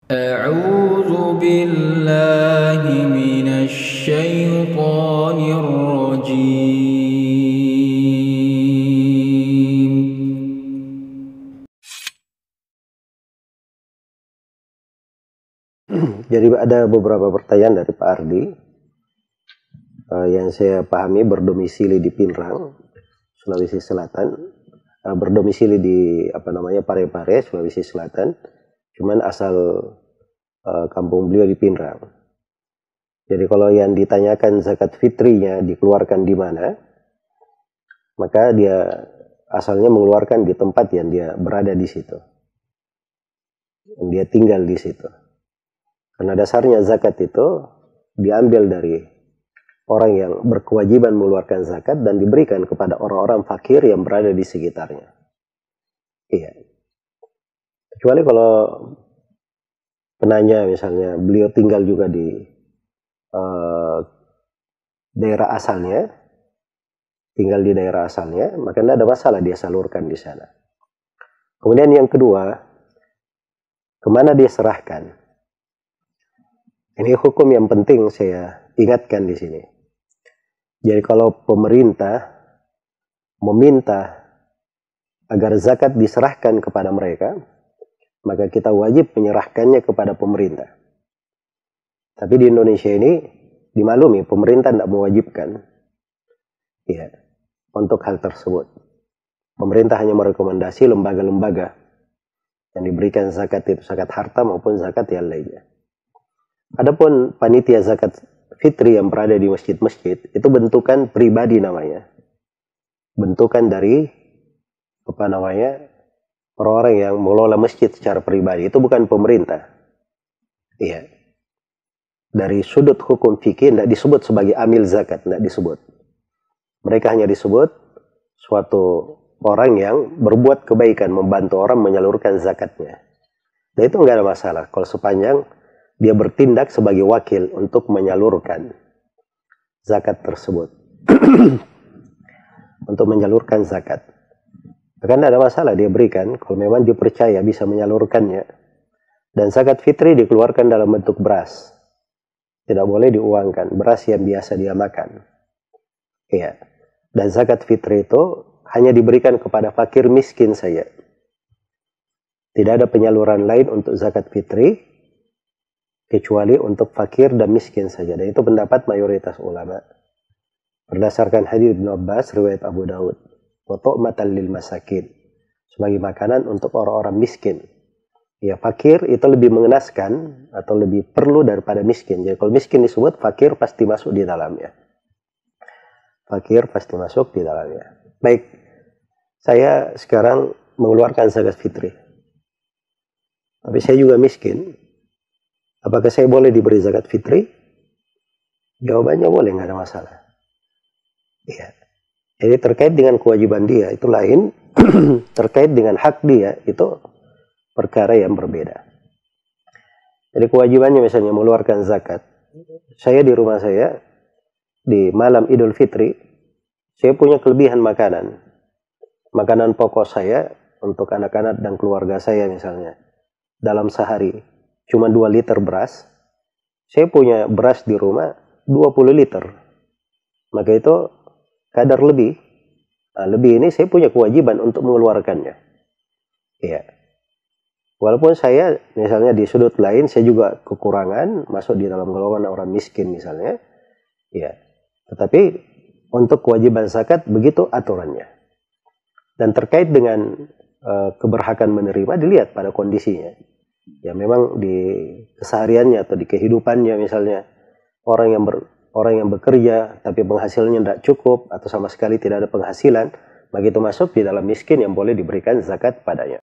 أعوذ بالله من الشيطان الرجيم. Jadi ada beberapa pertanyaan dari Pak Ardi yang saya pahami berdomisili di Pinrang, Sulawesi Selatan, berdomisili di Parepare, Sulawesi Selatan, cuman asal kampung beliau di Pinrang. Jadi kalau yang ditanyakan zakat fitrinya dikeluarkan di mana, maka dia asalnya mengeluarkan di tempat yang dia berada di situ, yang dia tinggal di situ. Karena dasarnya zakat itu diambil dari orang yang berkewajiban mengeluarkan zakat dan diberikan kepada orang-orang fakir yang berada di sekitarnya. Iya. Kecuali kalau penanya misalnya beliau tinggal juga di daerah asalnya, maka tidak ada masalah dia salurkan di sana. Kemudian yang kedua, kemana dia serahkan? Ini hukum yang penting saya ingatkan di sini. Jadi kalau pemerintah meminta agar zakat diserahkan kepada mereka, maka kita wajib menyerahkannya kepada pemerintah. Tapi di Indonesia ini dimaklumi pemerintah tidak mewajibkan ya, untuk hal tersebut. Pemerintah hanya merekomendasi lembaga-lembaga yang diberikan zakat itu zakat harta maupun zakat yang lainnya. Adapun panitia zakat fitri yang berada di masjid-masjid itu bentukan pribadi namanya. Bentukan dari orang-orang yang mengelola masjid secara pribadi, itu bukan pemerintah. Iya. Dari sudut hukum fikih tidak disebut sebagai amil zakat, tidak disebut. Mereka hanya disebut suatu orang yang berbuat kebaikan, membantu orang menyalurkan zakatnya. Dan itu enggak ada masalah kalau sepanjang dia bertindak sebagai wakil untuk menyalurkan zakat tersebut. Untuk menyalurkan zakat. Maka tidak ada masalah dia berikan kalau memang dia percaya bisa menyalurkannya. Dan zakat fitri dikeluarkan dalam bentuk beras. Tidak boleh diuangkan, beras yang biasa dia makan. Iya. Dan zakat fitri itu hanya diberikan kepada fakir miskin saja. Tidak ada penyaluran lain untuk zakat fitri kecuali untuk fakir dan miskin saja. Dan itu pendapat mayoritas ulama. Berdasarkan hadits Ibnu Abbas riwayat Abu Daud, wa tu'matan lil masakin, sebagai makanan untuk orang-orang miskin. Ya, fakir itu lebih mengenaskan atau lebih perlu daripada miskin. Jadi kalau miskin disebut, fakir pasti masuk di dalamnya. Fakir pasti masuk di dalamnya. Baik, saya sekarang mengeluarkan zakat fitri. Tapi saya juga miskin. Apakah saya boleh diberi zakat fitri? Jawabannya boleh, nggak ada masalah. Ya. Jadi terkait dengan kewajiban dia itu lain, terkait dengan hak dia itu perkara yang berbeda. Jadi kewajibannya misalnya mengeluarkan zakat. Saya di rumah saya di malam Idul Fitri, saya punya kelebihan makanan. Makanan pokok saya untuk anak-anak dan keluarga saya misalnya. Dalam sehari cuma 2 liter beras. Saya punya beras di rumah 20 liter. Maka itu kadar lebih. Nah, lebih ini saya punya kewajiban untuk mengeluarkannya. Iya. Walaupun saya misalnya di sudut lain saya juga kekurangan, masuk di dalam golongan orang miskin misalnya. Iya. Tetapi untuk kewajiban zakat begitu aturannya. Dan terkait dengan keberhakan menerima dilihat pada kondisinya. Ya memang di kesehariannya atau di kehidupannya misalnya orang yang bekerja tapi penghasilannya tidak cukup atau sama sekali tidak ada penghasilan, maka itu masuk di dalam miskin yang boleh diberikan zakat padanya.